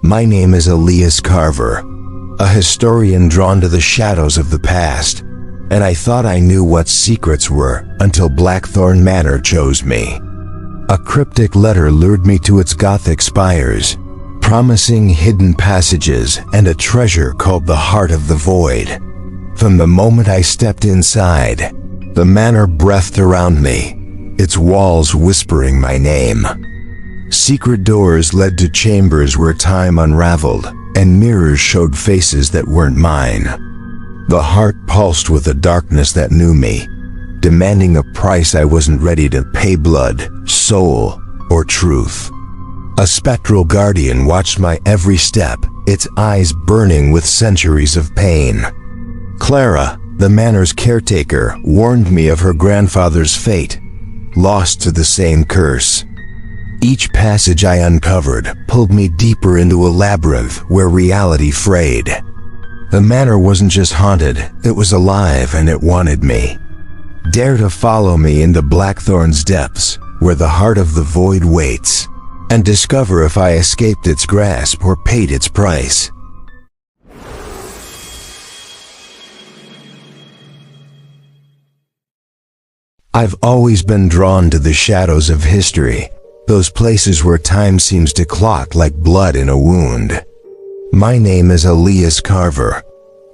My name is Elias Carver, a historian drawn to the shadows of the past, and I thought I knew what secrets were until Blackthorn Manor chose me. A cryptic letter lured me to its Gothic spires, promising hidden passages and a treasure called the Heart of the Void. From the moment I stepped inside, the manor breathed around me, its walls whispering my name. Secret doors led to chambers where time unraveled, and mirrors showed faces that weren't mine. The heart pulsed with a darkness that knew me, demanding a price I wasn't ready to pay: blood, soul, or truth. A spectral guardian watched my every step, its eyes burning with centuries of pain. Clara, the manor's caretaker, warned me of her grandfather's fate, lost to the same curse. Each passage I uncovered pulled me deeper into a labyrinth where reality frayed. The manor wasn't just haunted, it was alive and it wanted me. Dare to follow me into Blackthorn's depths, where the Heart of the Void waits, and discover if I escaped its grasp or paid its price. I've always been drawn to the shadows of history, those places where time seems to clot like blood in a wound. My name is Elias Carver,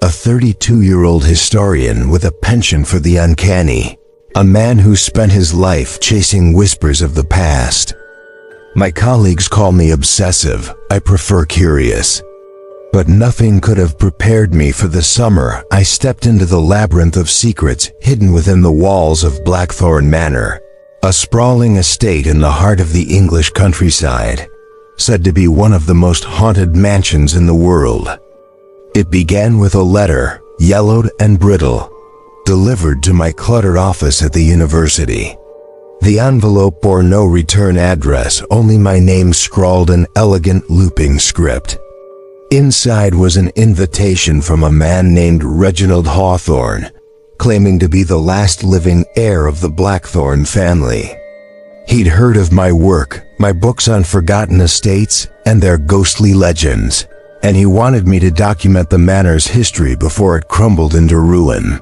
a 32-year-old historian with a penchant for the uncanny, a man who spent his life chasing whispers of the past. My colleagues call me obsessive, I prefer curious. But nothing could have prepared me for the summer I stepped into the labyrinth of secrets hidden within the walls of Blackthorn Manor, a sprawling estate in the heart of the English countryside, said to be one of the most haunted mansions in the world. It began with a letter, yellowed and brittle, delivered to my cluttered office at the university. The envelope bore no return address, only my name scrawled in elegant looping script. Inside was an invitation from a man named Reginald Hawthorne, claiming to be the last living heir of the Blackthorn family. He'd heard of my work, my books on forgotten estates and their ghostly legends, and he wanted me to document the manor's history before it crumbled into ruin.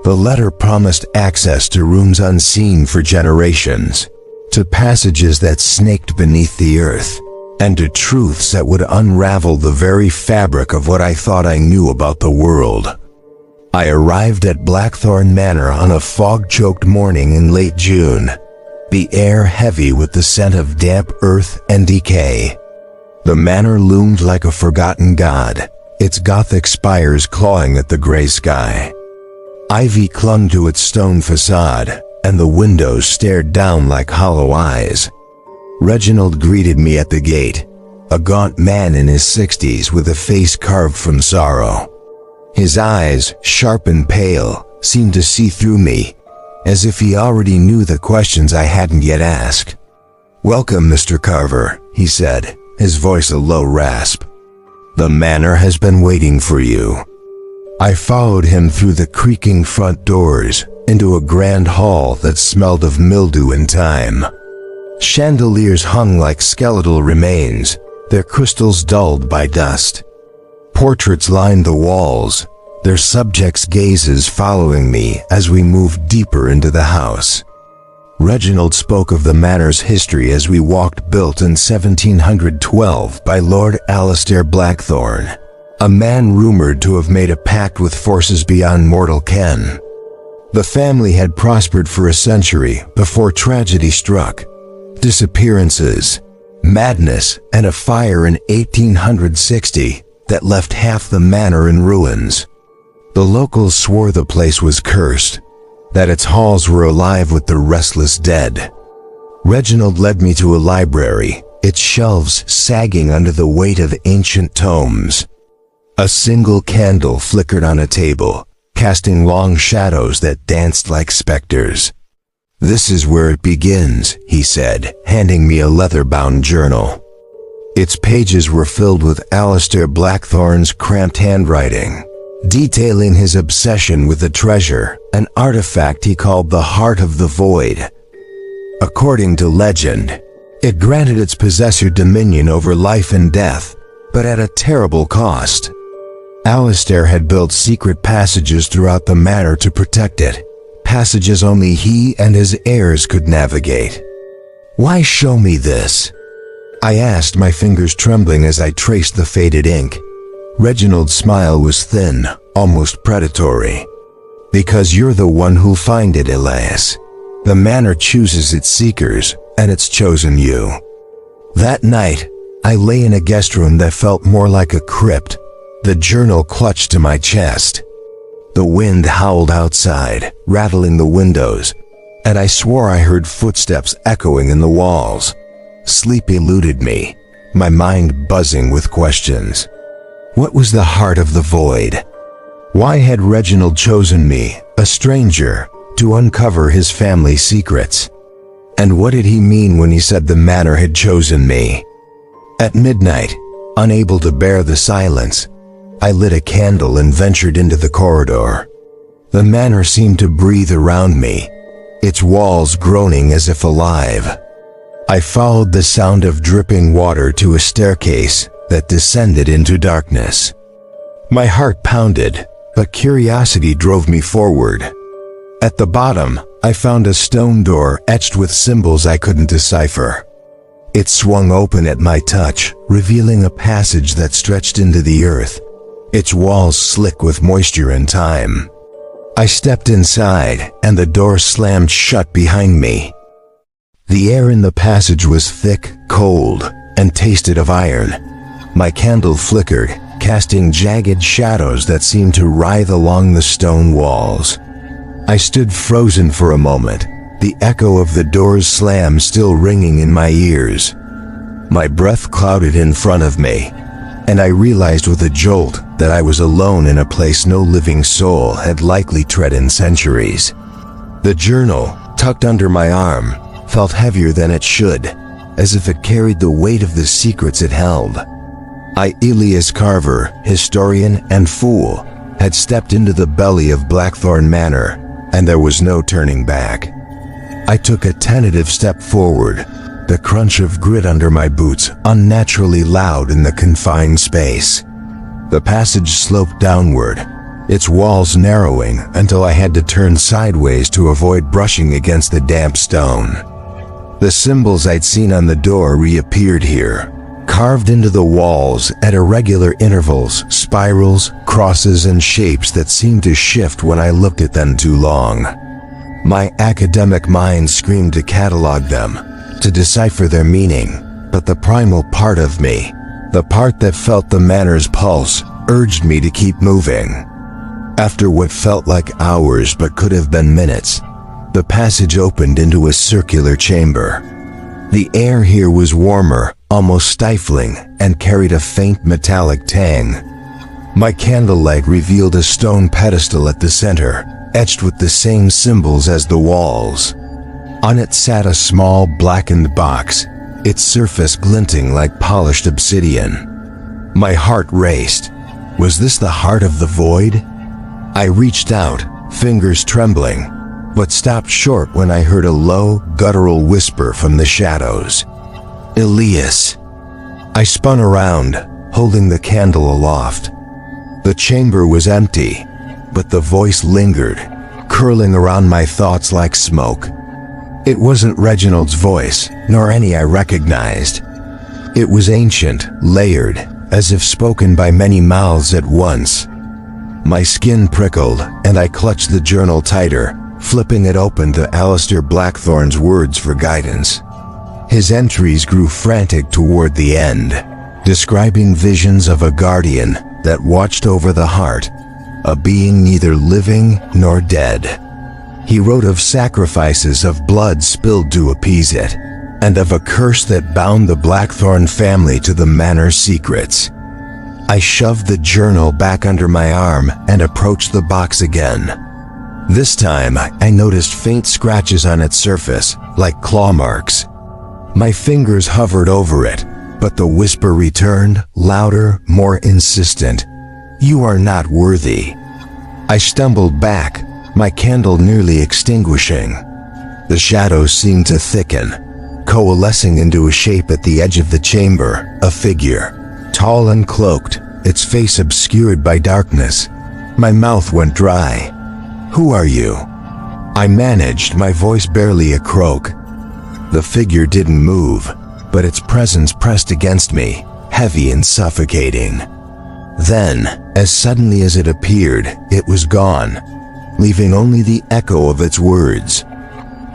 The letter promised access to rooms unseen for generations, to passages that snaked beneath the earth, and to truths that would unravel the very fabric of what I thought I knew about the world. I arrived at Blackthorn Manor on a fog-choked morning in late June, the air heavy with the scent of damp earth and decay. The manor loomed like a forgotten god, its Gothic spires clawing at the gray sky. Ivy clung to its stone facade, and the windows stared down like hollow eyes. Reginald greeted me at the gate, a gaunt man in his 60s with a face carved from sorrow. His eyes, sharp and pale, seemed to see through me, as if he already knew the questions I hadn't yet asked. "Welcome, Mr. Carver," he said, his voice a low rasp. "The manor has been waiting for you." I followed him through the creaking front doors, into a grand hall that smelled of mildew and time. Chandeliers hung like skeletal remains, their crystals dulled by dust. Portraits lined the walls, their subjects' gazes following me as we moved deeper into the house. Reginald spoke of the manor's history as we walked, built in 1712 by Lord Alistair Blackthorne, a man rumored to have made a pact with forces beyond mortal ken. The family had prospered for a century before tragedy struck. Disappearances, madness, and a fire in 1860 that left half the manor in ruins. The locals swore the place was cursed, that its halls were alive with the restless dead. Reginald led me to a library, its shelves sagging under the weight of ancient tomes. A single candle flickered on a table, casting long shadows that danced like specters. "This is where it begins," he said, handing me a leather-bound journal. Its pages were filled with Alistair Blackthorne's cramped handwriting, detailing his obsession with the treasure, an artifact he called the Heart of the Void. According to legend, it granted its possessor dominion over life and death, but at a terrible cost. Alistair had built secret passages throughout the manor to protect it, passages only he and his heirs could navigate. "Why show me this?" I asked, my fingers trembling as I traced the faded ink. Reginald's smile was thin, almost predatory. "Because you're the one who'll find it, Elias. The manor chooses its seekers, and it's chosen you." That night, I lay in a guest room that felt more like a crypt, the journal clutched to my chest. The wind howled outside, rattling the windows, and I swore I heard footsteps echoing in the walls. Sleep eluded me, my mind buzzing with questions. What was the heart of the void? Why had Reginald chosen me, a stranger, to uncover his family's secrets? And what did he mean when he said the manor had chosen me? At midnight, unable to bear the silence, I lit a candle and ventured into the corridor. The manor seemed to breathe around me, its walls groaning as if alive. I followed the sound of dripping water to a staircase that descended into darkness. My heart pounded, but curiosity drove me forward. At the bottom, I found a stone door etched with symbols I couldn't decipher. It swung open at my touch, revealing a passage that stretched into the earth, its walls slick with moisture and time. I stepped inside, and the door slammed shut behind me. The air in the passage was thick, cold, and tasted of iron. My candle flickered, casting jagged shadows that seemed to writhe along the stone walls. I stood frozen for a moment, the echo of the door's slam still ringing in my ears. My breath clouded in front of me, and I realized with a jolt that I was alone in a place no living soul had likely tread in centuries. The journal, tucked under my arm, felt heavier than it should, as if it carried the weight of the secrets it held. I, Elias Carver, historian and fool, had stepped into the belly of Blackthorn Manor, and there was no turning back. I took a tentative step forward, the crunch of grit under my boots unnaturally loud in the confined space. The passage sloped downward, its walls narrowing until I had to turn sideways to avoid brushing against the damp stone. The symbols I'd seen on the door reappeared here, carved into the walls at irregular intervals, spirals, crosses, and shapes that seemed to shift when I looked at them too long. My academic mind screamed to catalog them, to decipher their meaning, but the primal part of me, the part that felt the manor's pulse, urged me to keep moving. After what felt like hours but could have been minutes, the passage opened into a circular chamber. The air here was warmer, almost stifling, and carried a faint metallic tang. My candlelight revealed a stone pedestal at the center, etched with the same symbols as the walls. On it sat a small blackened box, its surface glinting like polished obsidian. My heart raced. Was this the heart of the void? I reached out, fingers trembling, but stopped short when I heard a low, guttural whisper from the shadows. "Elias." I spun around, holding the candle aloft. The chamber was empty, but the voice lingered, curling around my thoughts like smoke. It wasn't Reginald's voice, nor any I recognized. It was ancient, layered, as if spoken by many mouths at once. My skin prickled, and I clutched the journal tighter, flipping it open to Alistair Blackthorn's words for guidance. His entries grew frantic toward the end, describing visions of a guardian that watched over the heart, a being neither living nor dead. He wrote of sacrifices of blood spilled to appease it, and of a curse that bound the Blackthorn family to the manor's secrets. I shoved the journal back under my arm and approached the box again. This time, I noticed faint scratches on its surface, like claw marks. My fingers hovered over it, but the whisper returned, louder, more insistent. "You are not worthy." I stumbled back, my candle nearly extinguishing. The shadows seemed to thicken, coalescing into a shape at the edge of the chamber, a figure, Tall and cloaked, its face obscured by darkness. My mouth went dry. "Who are you?" I managed, my voice barely a croak. The figure didn't move, but its presence pressed against me, heavy and suffocating. Then, as suddenly as it appeared, it was gone, leaving only the echo of its words.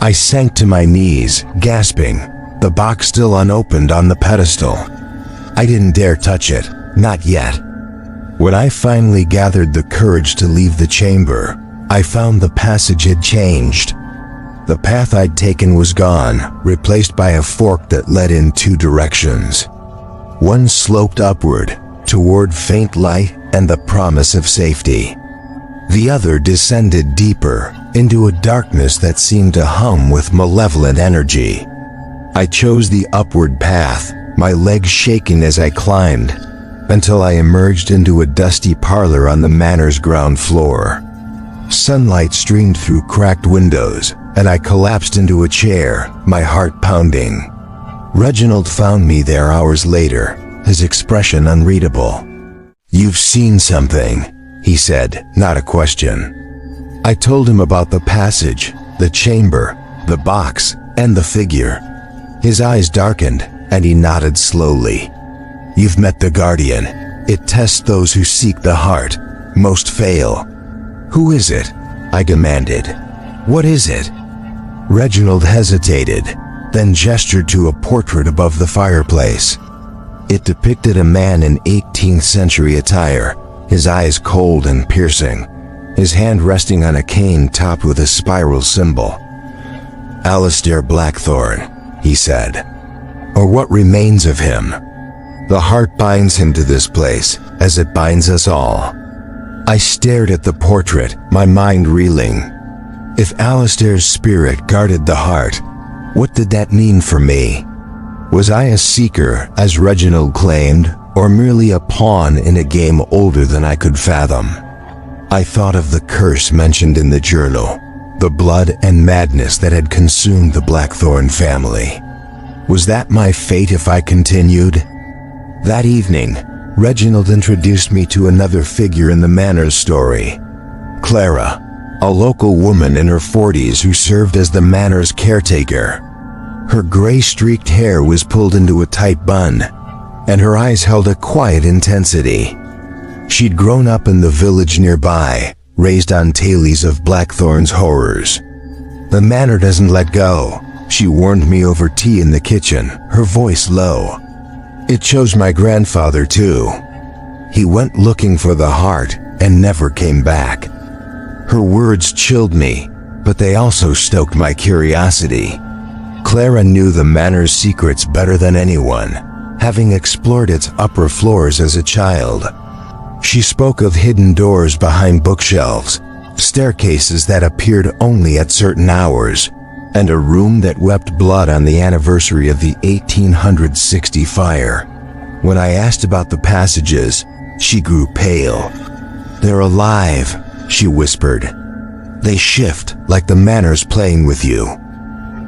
I sank to my knees, gasping, the box still unopened on the pedestal. I didn't dare touch it, not yet. When I finally gathered the courage to leave the chamber, I found the passage had changed. The path I'd taken was gone, replaced by a fork that led in two directions. One sloped upward, toward faint light and the promise of safety. The other descended deeper, into a darkness that seemed to hum with malevolent energy. I chose the upward path, my legs shaking as I climbed, until I emerged into a dusty parlor on the manor's ground floor. Sunlight streamed through cracked windows, and I collapsed into a chair, my heart pounding. Reginald found me there hours later, his expression unreadable. "You've seen something," he said, not a question. I told him about the passage, the chamber, the box, and the figure. His eyes darkened, and he nodded slowly. "You've met the Guardian. It tests those who seek the heart. Most fail." "Who is it?" I demanded. "What is it?" Reginald hesitated, then gestured to a portrait above the fireplace. It depicted a man in 18th century attire, his eyes cold and piercing, his hand resting on a cane topped with a spiral symbol. "Alistair Blackthorne," he said. "Or what remains of him. The heart binds him to this place, as it binds us all." I stared at the portrait, my mind reeling. If Alistair's spirit guarded the heart, what did that mean for me? Was I a seeker, as Reginald claimed, or merely a pawn in a game older than I could fathom? I thought of the curse mentioned in the journal, the blood and madness that had consumed the Blackthorne family. Was that my fate if I continued? That evening, Reginald introduced me to another figure in the manor's story, Clara, a local woman in her 40s who served as the manor's caretaker. Her gray-streaked hair was pulled into a tight bun, and her eyes held a quiet intensity. She'd grown up in the village nearby, raised on tales of Blackthorne's horrors. "The manor doesn't let go," she warned me over tea in the kitchen, her voice low. "It chose my grandfather too. He went looking for the heart and never came back." Her words chilled me, but they also stoked my curiosity. Clara knew the manor's secrets better than anyone, having explored its upper floors as a child. She spoke of hidden doors behind bookshelves, staircases that appeared only at certain hours, and a room that wept blood on the anniversary of the 1860 fire. When I asked about the passages, she grew pale. "They're alive," she whispered. "They shift like the manor's playing with you."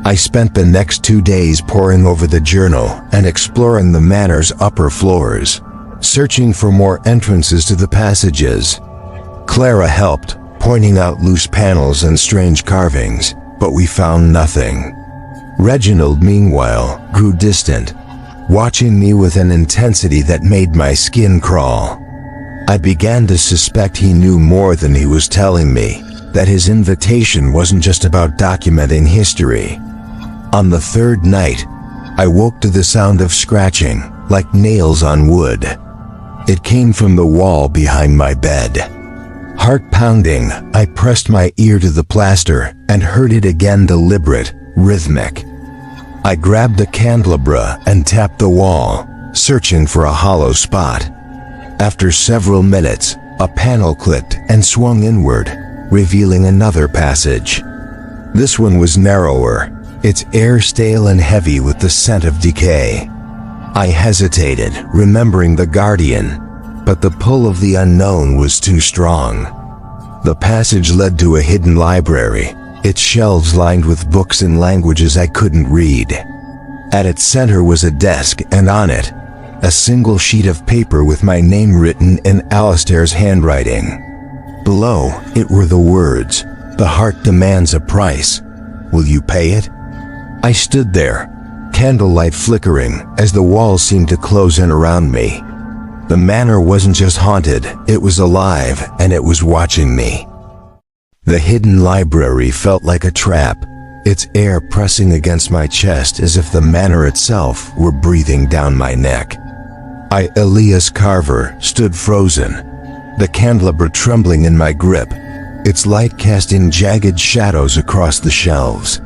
I spent the next 2 days poring over the journal and exploring the manor's upper floors, searching for more entrances to the passages. Clara helped, pointing out loose panels and strange carvings, but we found nothing. Reginald, meanwhile, grew distant, watching me with an intensity that made my skin crawl. I began to suspect he knew more than he was telling me, that his invitation wasn't just about documenting history. On the third night, I woke to the sound of scratching, like nails on wood. It came from the wall behind my bed. Heart pounding, I pressed my ear to the plaster and heard it again, deliberate, rhythmic. I grabbed the candelabra and tapped the wall, searching for a hollow spot. After several minutes, a panel clicked and swung inward, revealing another passage. This one was narrower, its air stale and heavy with the scent of decay. I hesitated, remembering the Guardian, but the pull of the unknown was too strong. The passage led to a hidden library, its shelves lined with books in languages I couldn't read. At its center was a desk, and on it, a single sheet of paper with my name written in Alistair's handwriting. Below it were the words, "The heart demands a price. Will you pay it?" I stood there, candlelight flickering as the walls seemed to close in around me. The manor wasn't just haunted, it was alive, and it was watching me. The hidden library felt like a trap, its air pressing against my chest as if the manor itself were breathing down my neck. I, Elias Carver, stood frozen, the candelabra trembling in my grip, its light casting jagged shadows across the shelves.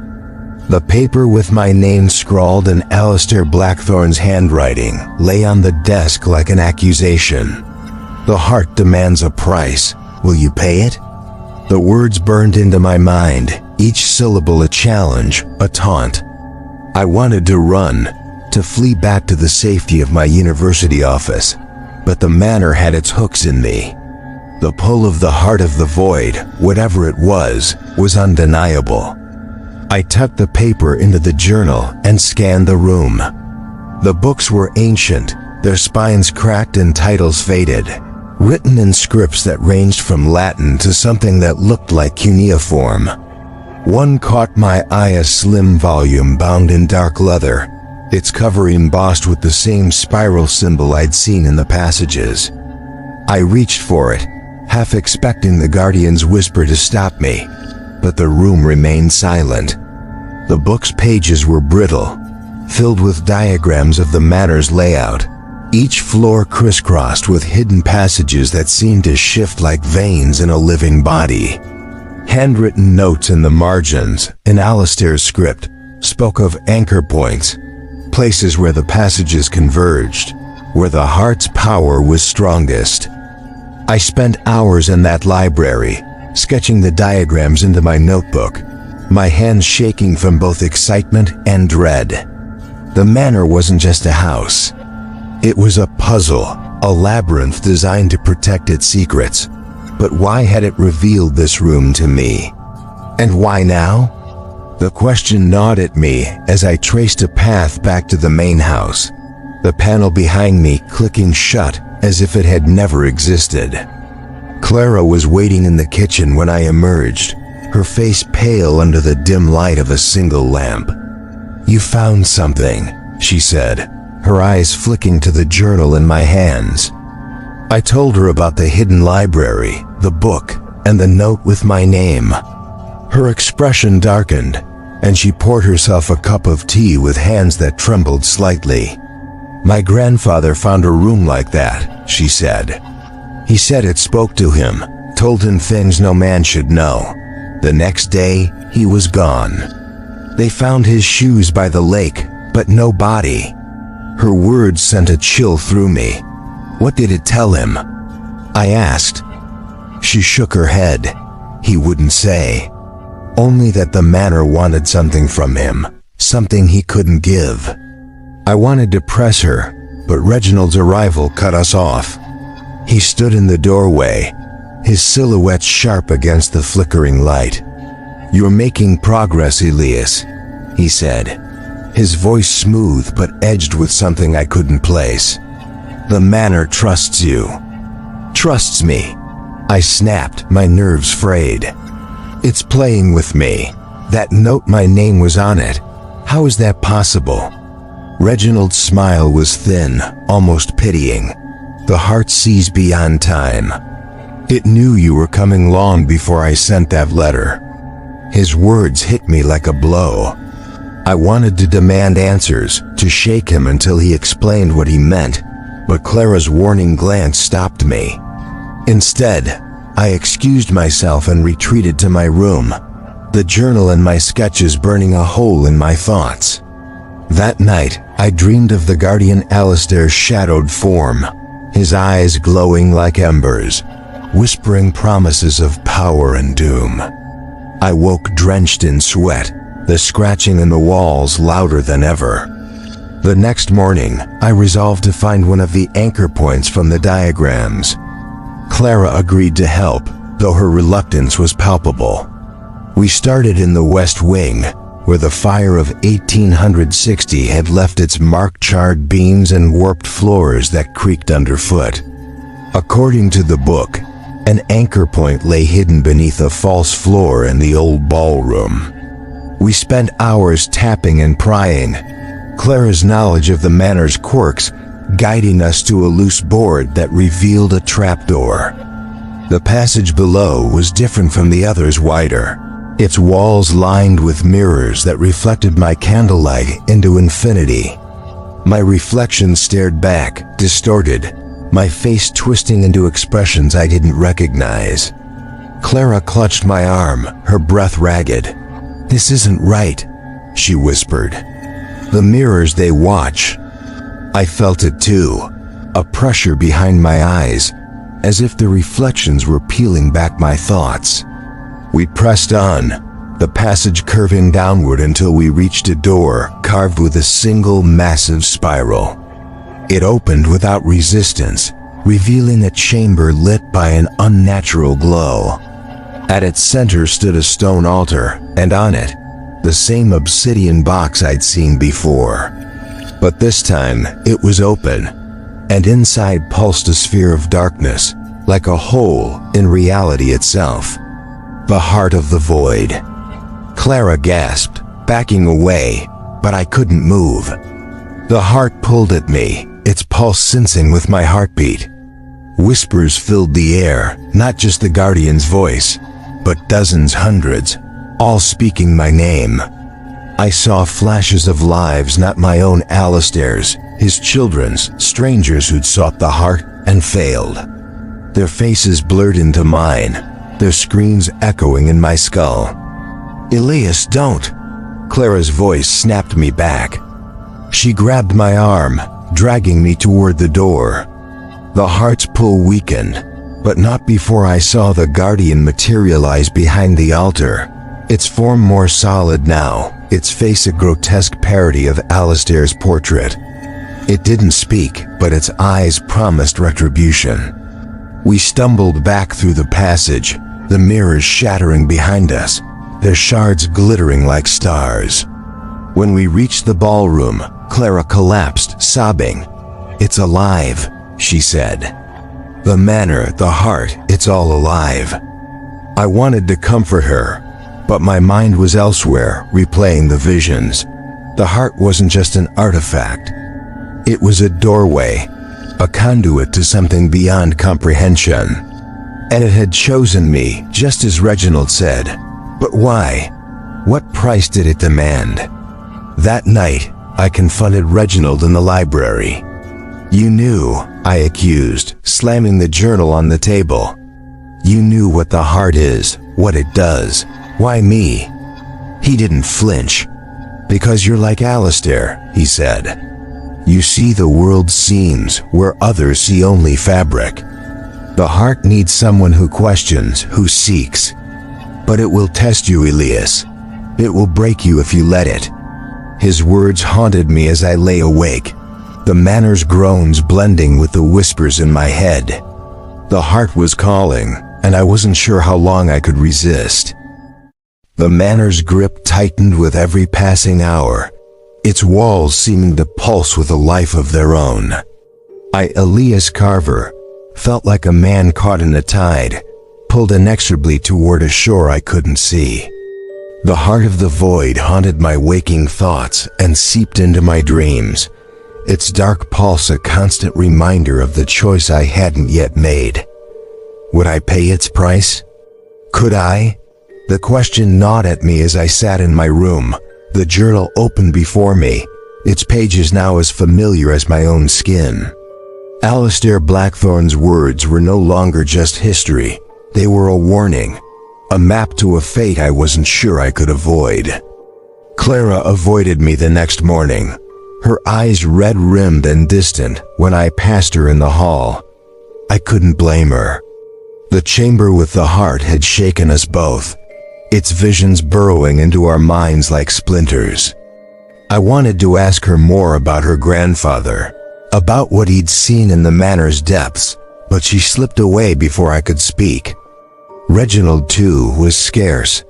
The paper with my name scrawled in Alistair Blackthorn's handwriting lay on the desk like an accusation. "The heart demands a price. Will you pay it?" The words burned into my mind, each syllable a challenge, a taunt. I wanted to run, to flee back to the safety of my university office, but the manor had its hooks in me. The pull of the heart of the void, whatever it was undeniable. I tucked the paper into the journal and scanned the room. The books were ancient, their spines cracked and titles faded, written in scripts that ranged from Latin to something that looked like cuneiform. One caught my eye, a slim volume bound in dark leather, its cover embossed with the same spiral symbol I'd seen in the passages. I reached for it, half expecting the Guardian's whisper to stop me, but the room remained silent. The book's pages were brittle, filled with diagrams of the manor's layout, each floor crisscrossed with hidden passages that seemed to shift like veins in a living body. Handwritten notes in the margins, in Alistair's script, spoke of anchor points, places where the passages converged, where the heart's power was strongest. I spent hours in that library, sketching the diagrams into my notebook, my hands shaking from both excitement and dread. The manor wasn't just a house. It was a puzzle, a labyrinth designed to protect its secrets. But why had it revealed this room to me? And why now? The question gnawed at me as I traced a path back to the main house, the panel behind me clicking shut as if it had never existed. Clara was waiting in the kitchen when I emerged, her face pale under the dim light of a single lamp. "You found something," she said, her eyes flicking to the journal in my hands. I told her about the hidden library, the book, and the note with my name. Her expression darkened, and she poured herself a cup of tea with hands that trembled slightly. "My grandfather found a room like that," she said. "He said it spoke to him, told him things no man should know. The next day, he was gone. They found his shoes by the lake, but no body." Her words sent a chill through me. "What did it tell him?" I asked. She shook her head. He wouldn't say. Only that the manor wanted something from him, something he couldn't give. I wanted to press her, but Reginald's arrival cut us off. He stood in the doorway, his silhouette sharp against the flickering light. "You're making progress, Elias," he said, his voice smooth but edged with something I couldn't place. "The manor trusts you." "Trusts me," I snapped, my nerves frayed. "It's playing with me. That note, my name was on it. How is that possible?" Reginald's smile was thin, almost pitying. "The heart sees beyond time. It knew you were coming long before I sent that letter." His words hit me like a blow. I wanted to demand answers, to shake him until he explained what he meant, but Clara's warning glance stopped me. Instead, I excused myself and retreated to my room, the journal and my sketches burning a hole in my thoughts. That night, I dreamed of the guardian Alistair's shadowed form, his eyes glowing like embers, whispering promises of power and doom. I woke drenched in sweat, the scratching in the walls louder than ever. The next morning, I resolved to find one of the anchor points from the diagrams. Clara agreed to help, though her reluctance was palpable. We started in the west wing, where the fire of 1860 had left its mark-charred beams and warped floors that creaked underfoot. According to the book, an anchor point lay hidden beneath a false floor in the old ballroom. We spent hours tapping and prying, Clara's knowledge of the manor's quirks guiding us to a loose board that revealed a trapdoor. The passage below was different from the others, wider, its walls lined with mirrors that reflected my candlelight into infinity. My reflection stared back, distorted, my face twisting into expressions I didn't recognize. Clara clutched my arm, her breath ragged. "This isn't right," she whispered. "The mirrors they watch." I felt it too, a pressure behind my eyes, as if the reflections were peeling back my thoughts. We pressed on, the passage curving downward until we reached a door carved with a single massive spiral. It opened without resistance, revealing a chamber lit by an unnatural glow. At its center stood a stone altar, and on it, the same obsidian box I'd seen before. But this time, it was open, and inside pulsed a sphere of darkness, like a hole in reality itself. The heart of the void. Clara gasped, backing away, but I couldn't move. The heart pulled at me, its pulse sensing with my heartbeat. Whispers filled the air, not just the guardian's voice, but dozens, hundreds, all speaking my name. I saw flashes of lives not my own Alistair's, his children's, strangers who'd sought the heart and failed. Their faces blurred into mine, their screams echoing in my skull. "Elias, don't!" Clara's voice snapped me back. She grabbed my arm, dragging me toward the door. The heart's pull weakened, but not before I saw the guardian materialize behind the altar, its form more solid now, its face a grotesque parody of Alistair's portrait. It didn't speak, but its eyes promised retribution. We stumbled back through the passage, the mirrors shattering behind us, their shards glittering like stars. When we reached the ballroom, Clara collapsed, sobbing. "It's alive," she said. "The manor, the heart, it's all alive." I wanted to comfort her, but my mind was elsewhere, replaying the visions. The heart wasn't just an artifact. It was a doorway, a conduit to something beyond comprehension. And it had chosen me, just as Reginald said. But why? What price did it demand? That night, I confronted Reginald in the library. "You knew," I accused, slamming the journal on the table. "You knew what the heart is, what it does. Why me?" He didn't flinch. "Because you're like Alistair," he said. "You see the world's seams where others see only fabric. The heart needs someone who questions, who seeks. But it will test you, Elias. It will break you if you let it." His words haunted me as I lay awake, the manor's groans blending with the whispers in my head. The heart was calling, and I wasn't sure how long I could resist. The manor's grip tightened with every passing hour, its walls seeming to pulse with a life of their own. I, Elias Carver, felt like a man caught in a tide, pulled inexorably toward a shore I couldn't see. The heart of the void haunted my waking thoughts and seeped into my dreams, its dark pulse a constant reminder of the choice I hadn't yet made. Would I pay its price? Could I? The question gnawed at me as I sat in my room, the journal open before me, its pages now as familiar as my own skin. Alistair Blackthorn's words were no longer just history. They were a warning, a map to a fate I wasn't sure I could avoid. Clara avoided me the next morning, her eyes red-rimmed and distant when I passed her in the hall. I couldn't blame her. The chamber with the heart had shaken us both, its visions burrowing into our minds like splinters. I wanted to ask her more about her grandfather, about what he'd seen in the manor's depths, but she slipped away before I could speak. Reginald, too, was scarce.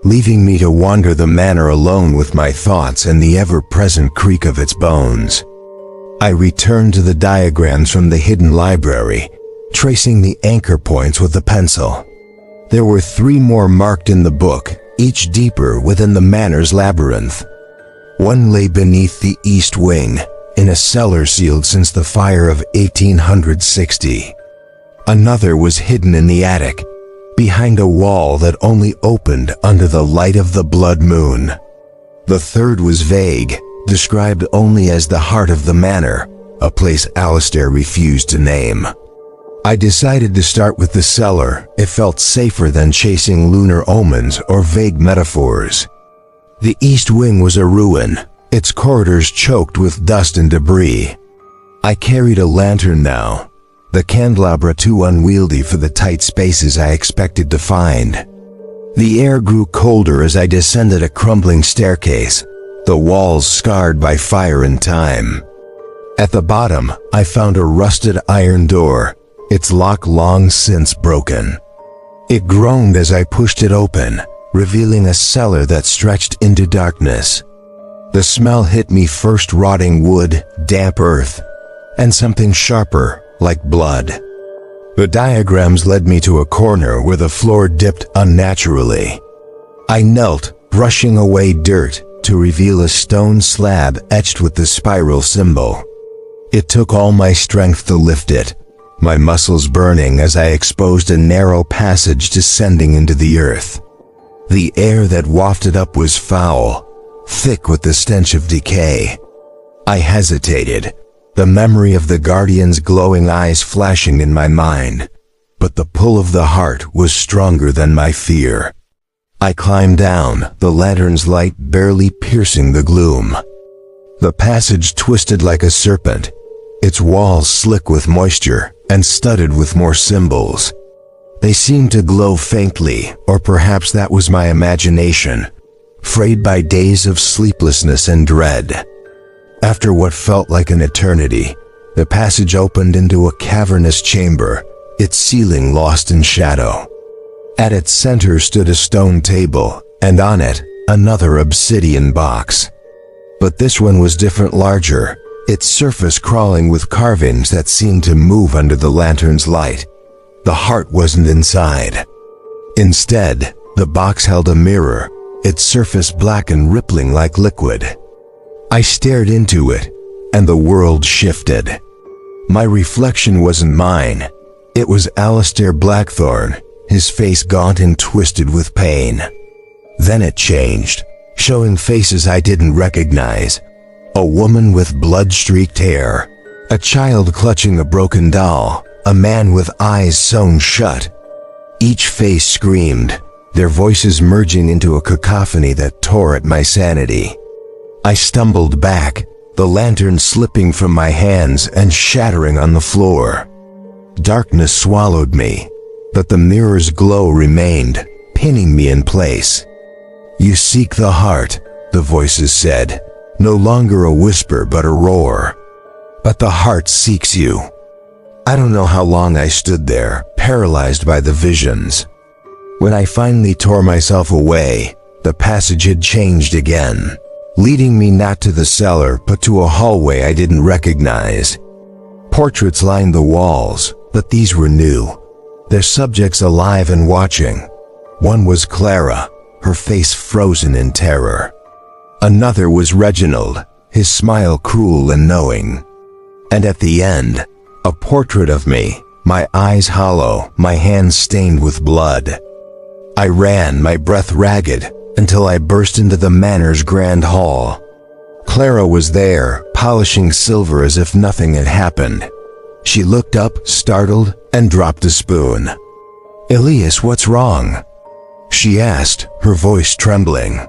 leaving me to wander the manor alone with my thoughts and the ever-present creak of its bones. I returned to the diagrams from the hidden library, tracing the anchor points with a pencil. There were 3 more marked in the book, each deeper within the manor's labyrinth. One lay beneath the east wing, in a cellar sealed since the fire of 1860. Another was hidden in the attic, behind a wall that only opened under the light of the blood moon. The third was vague, described only as the heart of the manor, a place Alistair refused to name. I decided to start with the cellar. It felt safer than chasing lunar omens or vague metaphors. The east wing was a ruin, its corridors choked with dust and debris. I carried a lantern now, the candelabra too unwieldy for the tight spaces I expected to find. The air grew colder as I descended a crumbling staircase, the walls scarred by fire and time. At the bottom, I found a rusted iron door, its lock long since broken. It groaned as I pushed it open, revealing a cellar that stretched into darkness. The smell hit me first: rotting wood, damp earth, and something sharper, like blood. The diagrams led me to a corner where the floor dipped unnaturally. I knelt, brushing away dirt, to reveal a stone slab etched with the spiral symbol. It took all my strength to lift it, my muscles burning as I exposed a narrow passage descending into the earth. The air that wafted up was foul, thick with the stench of decay. I hesitated, the memory of the Guardian's glowing eyes flashing in my mind, but the pull of the heart was stronger than my fear. I climbed down, the lantern's light barely piercing the gloom. The passage twisted like a serpent, its walls slick with moisture and studded with more symbols. They seemed to glow faintly, or perhaps that was my imagination, frayed by days of sleeplessness and dread. After what felt like an eternity, the passage opened into a cavernous chamber, its ceiling lost in shadow. At its center stood a stone table, and on it, another obsidian box. But this one was different, larger, its surface crawling with carvings that seemed to move under the lantern's light. The heart wasn't inside. Instead, the box held a mirror, its surface black and rippling like liquid. I stared into it, and the world shifted. My reflection wasn't mine. It was Alistair Blackthorne, his face gaunt and twisted with pain. Then it changed, showing faces I didn't recognize. A woman with blood-streaked hair, a child clutching a broken doll, a man with eyes sewn shut. Each face screamed, their voices merging into a cacophony that tore at my sanity. I stumbled back, the lantern slipping from my hands and shattering on the floor. Darkness swallowed me, but the mirror's glow remained, pinning me in place. "You seek the heart," the voices said, no longer a whisper but a roar. "But the heart seeks you." I don't know how long I stood there, paralyzed by the visions. When I finally tore myself away, the passage had changed again, leading me not to the cellar but to a hallway I didn't recognize. Portraits lined the walls, but these were new, their subjects alive and watching. One was Clara, her face frozen in terror. Another was Reginald, his smile cruel and knowing. And at the end, a portrait of me, my eyes hollow, my hands stained with blood. I ran, my breath ragged, until I burst into the manor's grand hall. Clara was there, polishing silver as if nothing had happened. She looked up, startled, and dropped a spoon. "Elias, what's wrong?" she asked, her voice trembling.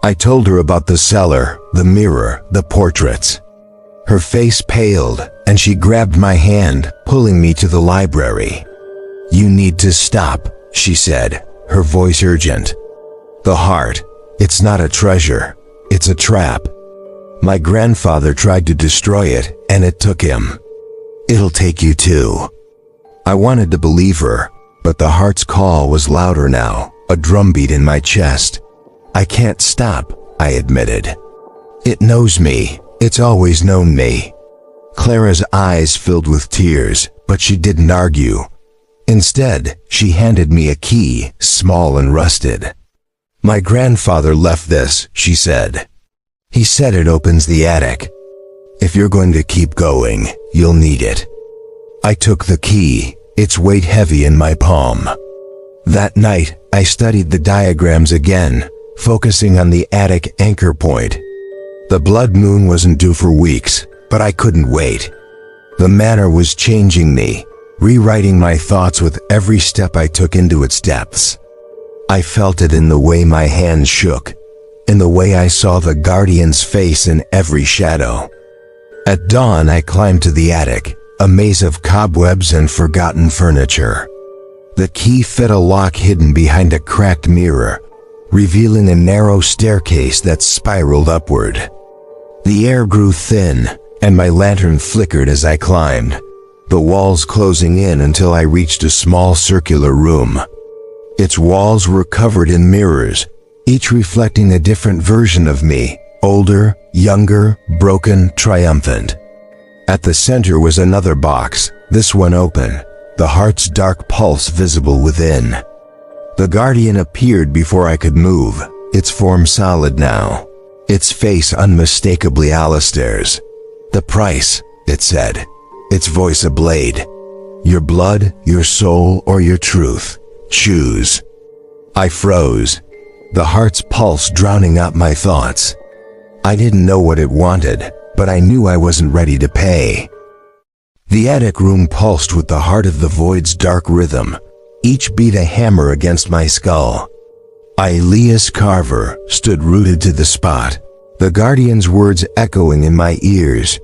I told her about the cellar, the mirror, the portraits. Her face paled, and she grabbed my hand, pulling me to the library. "You need to stop," she said, her voice urgent. "The heart, it's not a treasure, it's a trap. My grandfather tried to destroy it, and it took him. It'll take you too." I wanted to believe her, but the heart's call was louder now, a drumbeat in my chest. I can't stop, I admitted. It knows me. It's always known me. Clara's eyes filled with tears, but she didn't argue. Instead, she handed me a key, small and rusted. My grandfather left this, she said. He said it opens the attic. If you're going to keep going, you'll need it. I took the key, its weight heavy in my palm. That night, I studied the diagrams again, focusing on the attic anchor point. The blood moon wasn't due for weeks, but I couldn't wait. The manor was changing me, rewriting my thoughts with every step I took into its depths. I felt it in the way my hands shook, in the way I saw the guardian's face in every shadow. At dawn, I climbed to the attic, a maze of cobwebs and forgotten furniture. The key fit a lock hidden behind a cracked mirror, revealing a narrow staircase that spiraled upward. The air grew thin, and my lantern flickered as I climbed, the walls closing in until I reached a small circular room. Its walls were covered in mirrors, each reflecting a different version of me, older, younger, broken, triumphant. At the center was another box, this one open, the heart's dark pulse visible within. The guardian appeared before I could move, its form solid now, its face unmistakably Alistair's. The price, it said, its voice a blade. Your blood, your soul, or your truth. Choose. I froze, the heart's pulse drowning out my thoughts. I didn't know what it wanted, but I knew I wasn't ready to pay. The attic room pulsed with the heart of the void's dark rhythm, each beat a hammer against my skull. Elias Carver stood rooted to the spot, the guardian's words echoing in my ears.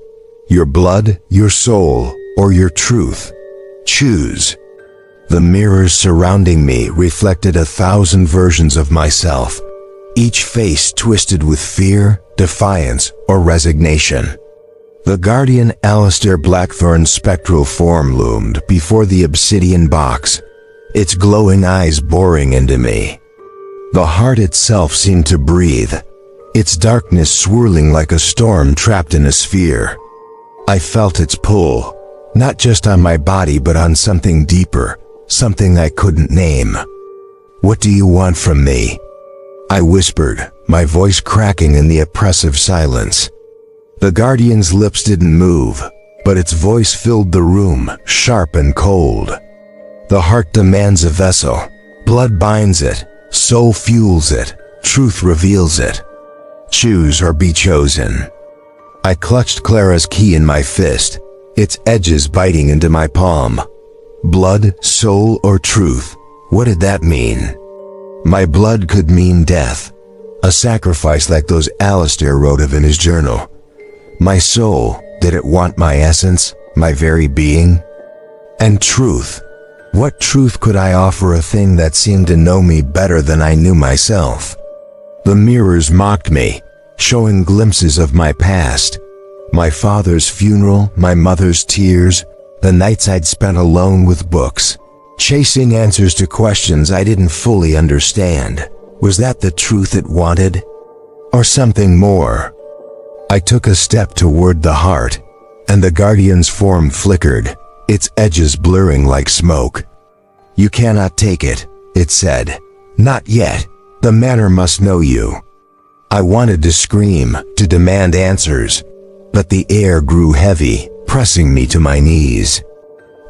Your blood, your soul, or your truth. Choose. The mirrors surrounding me reflected 1,000 versions of myself, each face twisted with fear, defiance, or resignation. The guardian Alistair Blackthorn's spectral form loomed before the obsidian box, its glowing eyes boring into me. The heart itself seemed to breathe, its darkness swirling like a storm trapped in a sphere. I felt its pull, not just on my body but on something deeper, something I couldn't name. What do you want from me? I whispered, my voice cracking in the oppressive silence. The guardian's lips didn't move, but its voice filled the room, sharp and cold. The heart demands a vessel. Blood binds it, soul fuels it, truth reveals it. Choose or be chosen. I clutched Clara's key in my fist, its edges biting into my palm. Blood, soul, or truth? What did that mean? My blood could mean death, a sacrifice like those Alistair wrote of in his journal. My soul, did it want my essence, my very being? And truth? What truth could I offer a thing that seemed to know me better than I knew myself? The mirrors mocked me, showing glimpses of my past. My father's funeral, my mother's tears, the nights I'd spent alone with books, chasing answers to questions I didn't fully understand. Was that the truth it wanted? Or something more? I took a step toward the heart, and the guardian's form flickered, its edges blurring like smoke. You cannot take it, it said. Not yet. The manor must know you. I wanted to scream, to demand answers, but the air grew heavy, pressing me to my knees.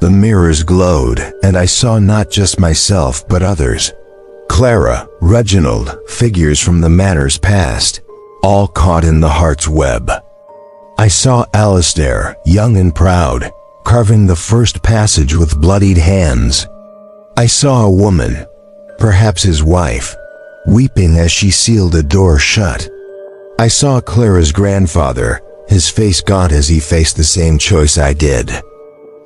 The mirrors glowed, and I saw not just myself but others. Clara, Reginald, figures from the manor's past, all caught in the heart's web. I saw Alistair, young and proud, carving the first passage with bloodied hands. I saw a woman, perhaps his wife, weeping as she sealed a door shut. I saw Clara's grandfather, his face gaunt as he faced the same choice I did.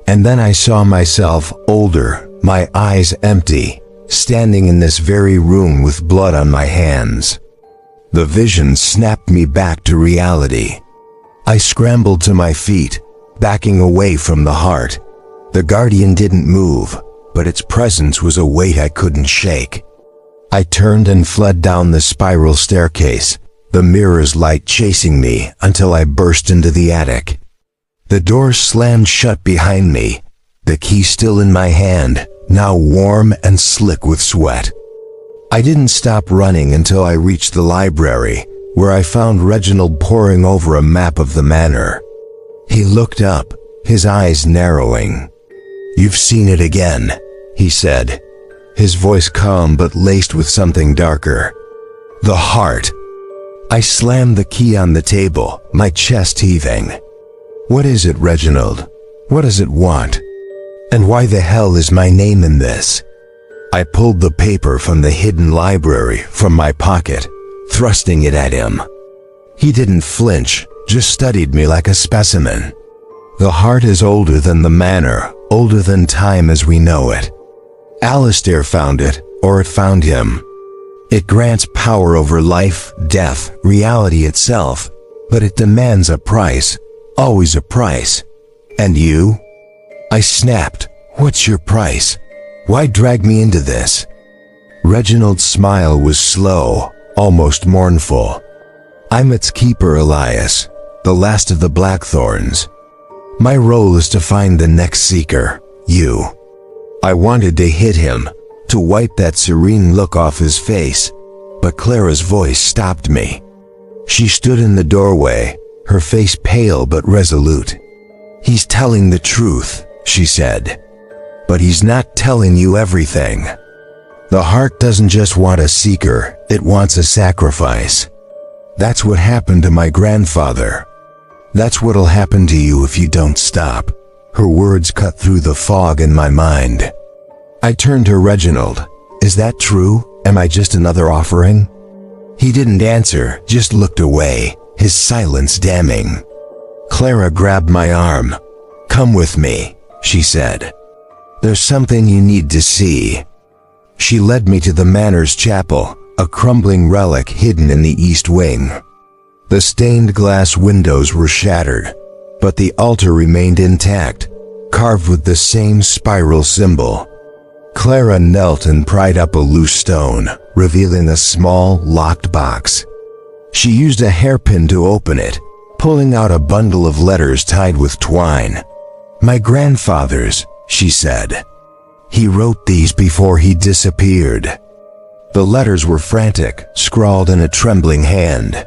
And then I saw myself, older, my eyes empty, standing in this very room with blood on my hands. The vision snapped me back to reality. I scrambled to my feet, backing away from the heart. The guardian didn't move, but its presence was a weight I couldn't shake. I turned and fled down the spiral staircase, the mirror's light chasing me until I burst into the attic. The door slammed shut behind me, the key still in my hand, now warm and slick with sweat. I didn't stop running until I reached the library, where I found Reginald poring over a map of the manor. He looked up, his eyes narrowing. "You've seen it again," he said, his voice calm but laced with something darker. "The heart." I slammed the key on the table, my chest heaving. "What is it, Reginald? What does it want? And why the hell is my name in this?" I pulled the paper from the hidden library from my pocket, thrusting it at him. He didn't flinch, just studied me like a specimen. "The heart is older than the manor, older than time as we know it. Alistair found it, or it found him. It grants power over life, death, reality itself, but it demands a price, always a price. And you?" I snapped. "What's your price? Why drag me into this?" Reginald's smile was slow, almost mournful. "I'm its keeper, Elias, the last of the Blackthorns. My role is to find the next seeker, you." I wanted to hit him, to wipe that serene look off his face, but Clara's voice stopped me. She stood in the doorway, her face pale but resolute. "He's telling the truth," she said. "But he's not telling you everything. The heart doesn't just want a seeker, it wants a sacrifice. That's what happened to my grandfather. That's what'll happen to you if you don't stop." Her words cut through the fog in my mind. I turned to Reginald. "Is that true? Am I just another offering?" He didn't answer, just looked away, his silence damning. Clara grabbed my arm. "Come with me," she said. "There's something you need to see." She led me to the manor's chapel, a crumbling relic hidden in the east wing. The stained glass windows were shattered, but the altar remained intact, carved with the same spiral symbol. Clara knelt and pried up a loose stone, revealing a small, locked box. She used a hairpin to open it, pulling out a bundle of letters tied with twine. "My grandfather's," she said. "He wrote these before he disappeared." The letters were frantic, scrawled in a trembling hand.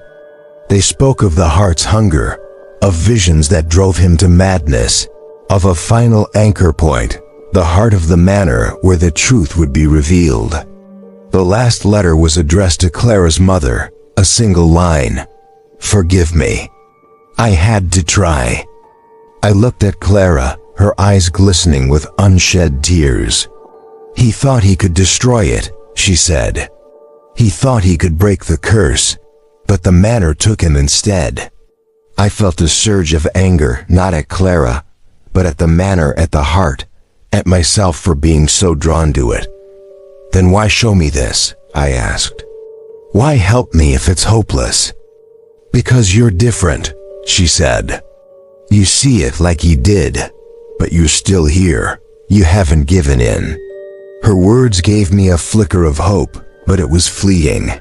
They spoke of the heart's hunger, of visions that drove him to madness, of a final anchor point, the heart of the manor where the truth would be revealed. The last letter was addressed to Clara's mother, a single line: "Forgive me. I had to try." I looked at Clara, her eyes glistening with unshed tears. "He thought he could destroy it," she said. "He thought he could break the curse, but the manor took him instead." I felt a surge of anger, not at Clara, but at the manor, at the heart, at myself for being so drawn to it. "Then why show me this?" I asked. "Why help me if it's hopeless?" "Because you're different," she said. "You see it like he did, but you're still here. You haven't given in." Her words gave me a flicker of hope, but it was fleeting.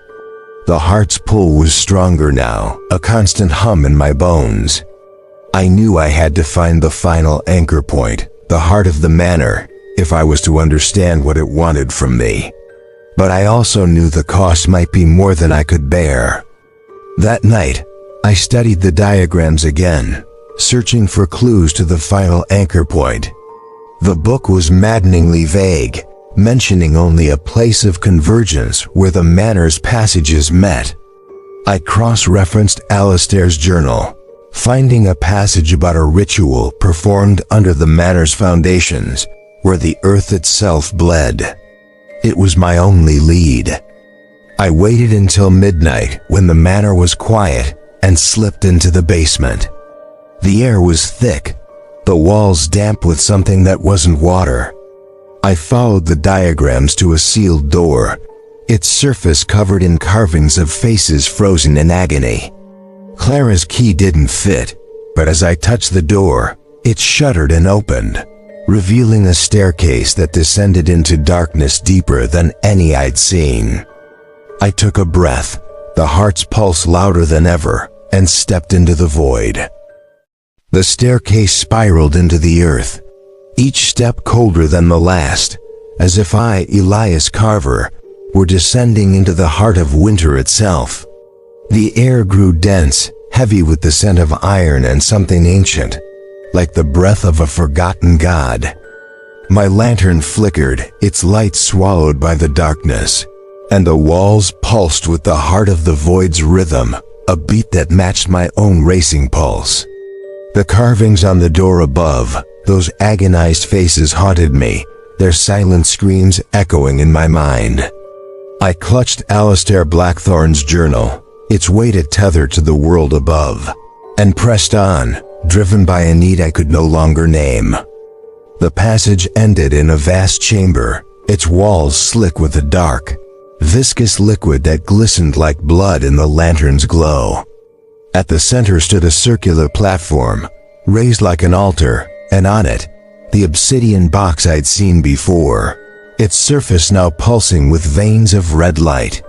The heart's pull was stronger now, a constant hum in my bones. I knew I had to find the final anchor point, the heart of the manor, if I was to understand what it wanted from me. But I also knew the cost might be more than I could bear. That night, I studied the diagrams again, searching for clues to the final anchor point. The book was maddeningly vague, mentioning only a place of convergence where the manor's passages met. I cross-referenced Alistair's journal, finding a passage about a ritual performed under the manor's foundations, where the earth itself bled. It was my only lead. I waited until midnight when the manor was quiet and slipped into the basement. The air was thick, the walls damp with something that wasn't water. I followed the diagrams to a sealed door, its surface covered in carvings of faces frozen in agony. Clara's key didn't fit, but as I touched the door, it shuddered and opened, revealing a staircase that descended into darkness deeper than any I'd seen. I took a breath, the heart's pulse louder than ever, and stepped into the void. The staircase spiraled into the earth, each step colder than the last, as if I, Elias Carver, were descending into the heart of winter itself. The air grew dense, heavy with the scent of iron and something ancient, like the breath of a forgotten god. My lantern flickered, its light swallowed by the darkness, and the walls pulsed with the heart of the void's rhythm, a beat that matched my own racing pulse. The carvings on the door above, those agonized faces haunted me, their silent screams echoing in my mind. I clutched Alistair Blackthorne's journal, its weighted tether to the world above, and pressed on, driven by a need I could no longer name. The passage ended in a vast chamber, its walls slick with a dark, viscous liquid that glistened like blood in the lantern's glow. At the center stood a circular platform, raised like an altar, and on it, the obsidian box I'd seen before, its surface now pulsing with veins of red light.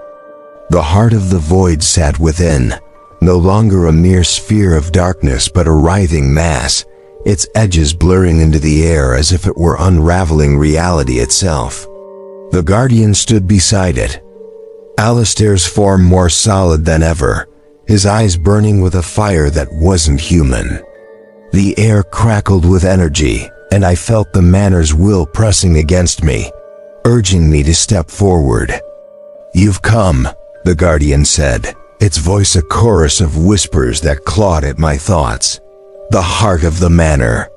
The heart of the void sat within, no longer a mere sphere of darkness but a writhing mass, its edges blurring into the air as if it were unraveling reality itself. The Guardian stood beside it, Alistair's form more solid than ever, his eyes burning with a fire that wasn't human. The air crackled with energy, and I felt the Manor's will pressing against me, urging me to step forward. "You've come," the Guardian said, its voice a chorus of whispers that clawed at my thoughts. "The heart of the Manor.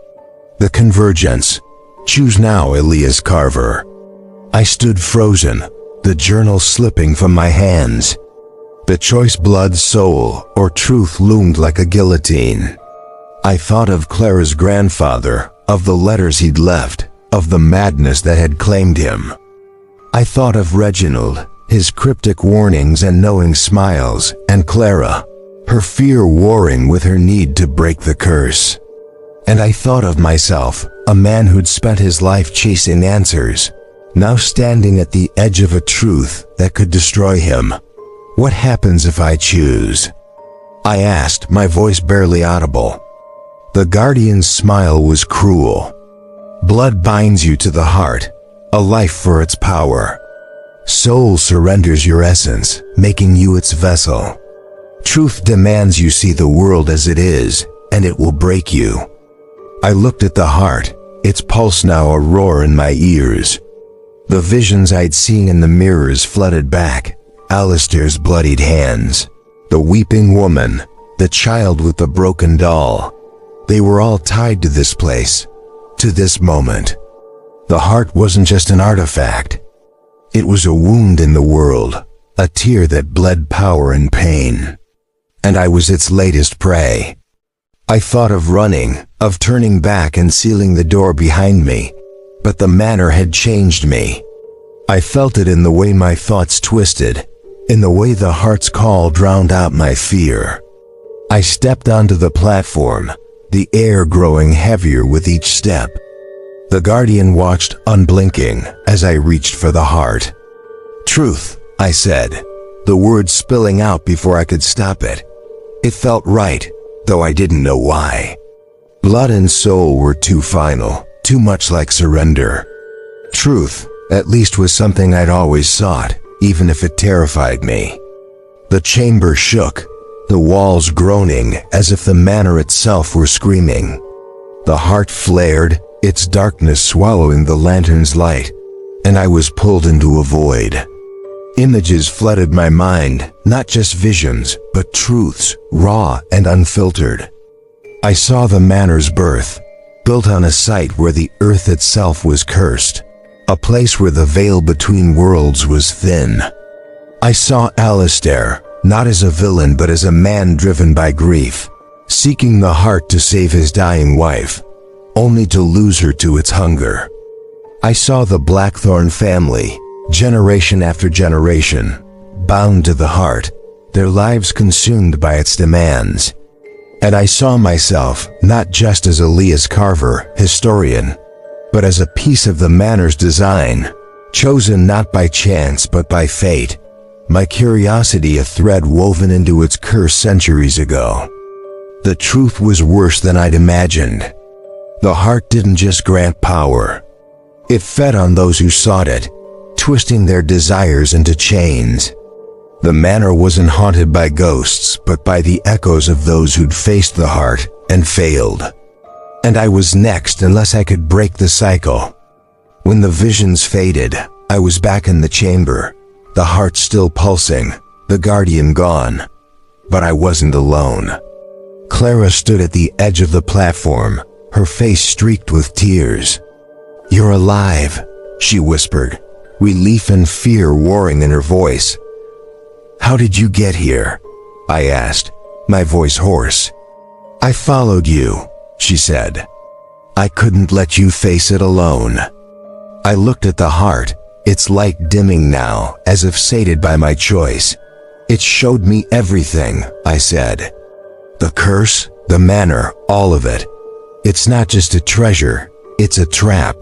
The convergence. Choose now, Elias Carver." I stood frozen, the journal slipping from my hands. The choice blood, soul, or truth loomed like a guillotine. I thought of Clara's grandfather, of the letters he'd left, of the madness that had claimed him. I thought of Reginald, his cryptic warnings and knowing smiles, and Clara, her fear warring with her need to break the curse. And I thought of myself, a man who'd spent his life chasing answers, now standing at the edge of a truth that could destroy him. What happens if I choose? I asked, my voice barely audible. The Guardian's smile was cruel. Blood binds you to the heart, a life for its power. Soul surrenders your essence, making you its vessel. Truth demands you see the world as it is, and it will break you. I looked at the heart, its pulse now a roar in my ears. The visions I'd seen in the mirrors flooded back, Alistair's bloodied hands, the weeping woman, the child with the broken doll. They were all tied to this place, to this moment. The heart wasn't just an artifact. It was a wound in the world, a tear that bled power and pain. And I was its latest prey. I thought of running, of turning back and sealing the door behind me, but the Manor had changed me. I felt it in the way my thoughts twisted, in the way the heart's call drowned out my fear. I stepped onto the platform, the air growing heavier with each step. The Guardian watched unblinking as I reached for the heart. "Truth," I said, the words spilling out before I could stop it. It felt right, though I didn't know why. Blood and soul were too final, too much like surrender. Truth, at least, was something I'd always sought, even if it terrified me. The chamber shook, the walls groaning as if the Manor itself were screaming. The heart flared, its darkness swallowing the lantern's light, and I was pulled into a void. Images flooded my mind, not just visions, but truths, raw and unfiltered. I saw the Manor's birth, built on a site where the earth itself was cursed, a place where the veil between worlds was thin. I saw Alistair, not as a villain but as a man driven by grief, seeking the heart to save his dying wife, only to lose her to its hunger. I saw the Blackthorne family, generation after generation, bound to the heart, their lives consumed by its demands. And I saw myself not just as Elias Carver, historian, but as a piece of the Manor's design, chosen not by chance but by fate, my curiosity a thread woven into its curse centuries ago. The truth was worse than I'd imagined. The heart didn't just grant power. It fed on those who sought it, twisting their desires into chains. The manor wasn't haunted by ghosts, but by the echoes of those who'd faced the heart and failed. And I was next unless I could break the cycle. When the visions faded, I was back in the chamber, the heart still pulsing, the guardian gone. But I wasn't alone. Clara stood at the edge of the platform, her face streaked with tears. "You're alive," she whispered, relief and fear warring in her voice. "How did you get here?" I asked, my voice hoarse. "I followed you," she said. "I couldn't let you face it alone." I looked at the heart, its light dimming now, as if sated by my choice. "It showed me everything," I said. "The curse, the manor, all of it. It's not just a treasure, it's a trap."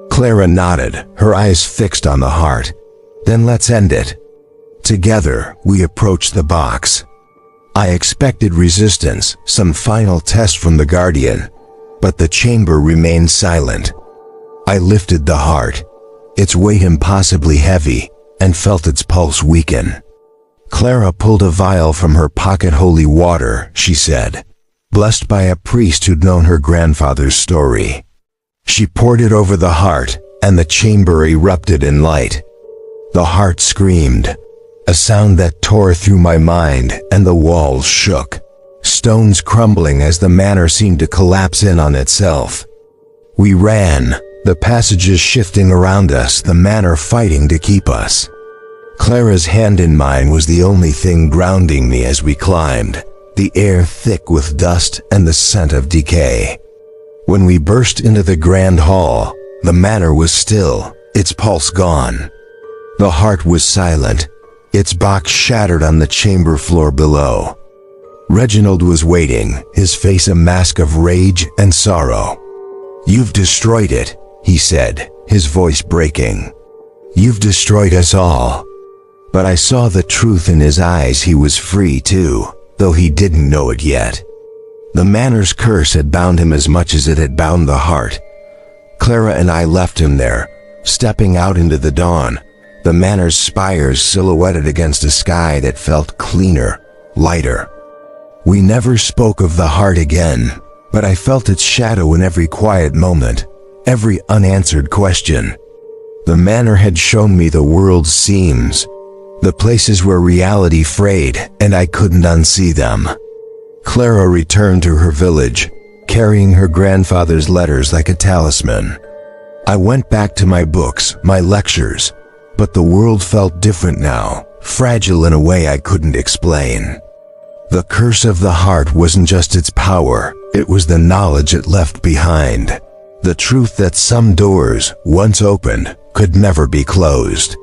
Clara nodded, her eyes fixed on the heart. "Then let's end it." Together, we approached the box. I expected resistance, some final test from the guardian, but the chamber remained silent. I lifted the heart, its weight impossibly heavy, and felt its pulse weaken. Clara pulled a vial from her pocket. "Holy water," she said, blessed by a priest who'd known her grandfather's story. She poured it over the heart, and the chamber erupted in light. The heart screamed, a sound that tore through my mind, and the walls shook, stones crumbling as the manor seemed to collapse in on itself. We ran, the passages shifting around us, the manor fighting to keep us. Clara's hand in mine was the only thing grounding me as we climbed, the air thick with dust and the scent of decay. When we burst into the grand hall, the manor was still, its pulse gone. The heart was silent, its box shattered on the chamber floor below. Reginald was waiting, his face a mask of rage and sorrow. "You've destroyed it," he said, his voice breaking. "You've destroyed us all." But I saw the truth in his eyes. He was free too, though he didn't know it yet. The manor's curse had bound him as much as it had bound the heart. Clara and I left him there, stepping out into the dawn, the manor's spires silhouetted against a sky that felt cleaner, lighter. We never spoke of the heart again, but I felt its shadow in every quiet moment, every unanswered question. The manor had shown me the world's seams, the places where reality frayed and I couldn't unsee them. Clara returned to her village, carrying her grandfather's letters like a talisman. I went back to my books, my lectures, but the world felt different now, fragile in a way I couldn't explain. The curse of the heart wasn't just its power, it was the knowledge it left behind. The truth that some doors, once opened, could never be closed.